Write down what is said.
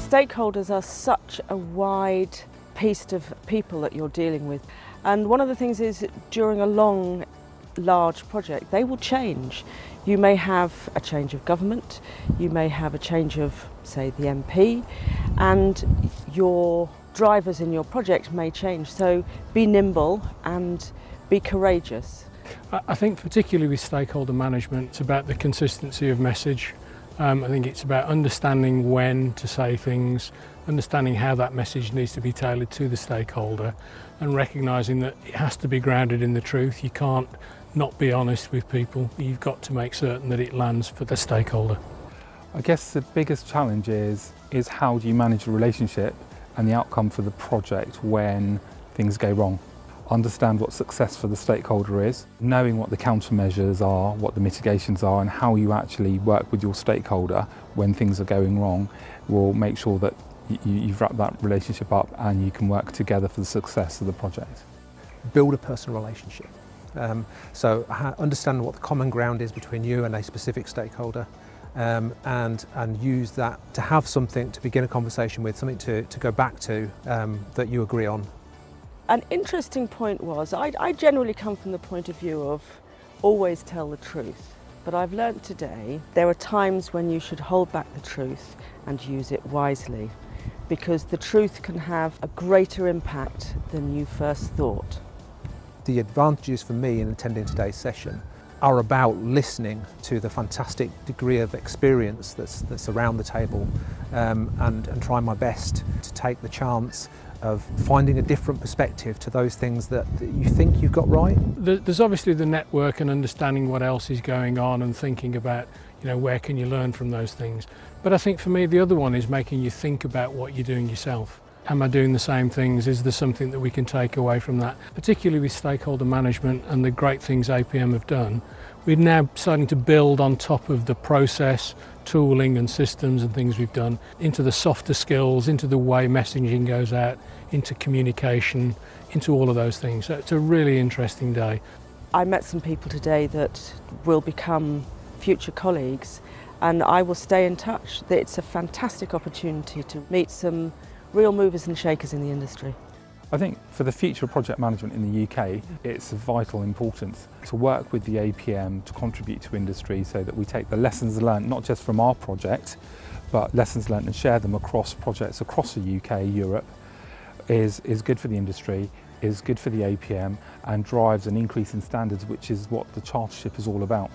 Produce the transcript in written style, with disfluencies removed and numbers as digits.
Stakeholders are such a wide piece of people that you're dealing with, and one of the things is during a large project they will change. You may have a change of government, you may have a change of, say, the MP, and your drivers in your project may change, so be nimble and be courageous. I think particularly with stakeholder management, it's about the consistency of message. I think it's about understanding when to say things, understanding how that message needs to be tailored to the stakeholder, and recognising that it has to be grounded in the truth. You can't not be honest with people. You've got to make certain that it lands for the stakeholder. I guess the biggest challenge is how do you manage the relationship and the outcome for the project when things go wrong. Understand what success for the stakeholder is, knowing what the countermeasures are, what the mitigations are, and how you actually work with your stakeholder when things are going wrong will make sure that you've wrapped that relationship up and you can work together for the success of the project. Build a personal relationship. So understand what the common ground is between you and a specific stakeholder, and use that to have something to begin a conversation with, something to go back to that you agree on. An interesting point was, I generally come from the point of view of always tell the truth, but I've learnt today there are times when you should hold back the truth and use it wisely, because the truth can have a greater impact than you first thought. The advantages for me in attending today's session are about listening to the fantastic degree of experience that's around the table, and trying my best to take the chance of finding a different perspective to those things that you think you've got right. There's obviously the network and understanding what else is going on and thinking about, where can you learn from those things. But I think for me the other one is making you think about what you're doing yourself. Am I doing the same things? Is there something that we can take away from that? Particularly with stakeholder management and the great things APM have done, we're now starting to build on top of the process, tooling and systems and things we've done into the softer skills, into the way messaging goes out, into communication, into all of those things. So it's a really interesting day. I met some people today that will become future colleagues, and I will stay in touch. It's a fantastic opportunity to meet some real movers and shakers in the industry. I think for the future of project management in the UK, it's of vital importance to work with the APM to contribute to industry so that we take the lessons learned, not just from our project, but lessons learned and share them across projects across the UK, Europe, is good for the industry, is good for the APM, and drives an increase in standards, which is what the chartership is all about.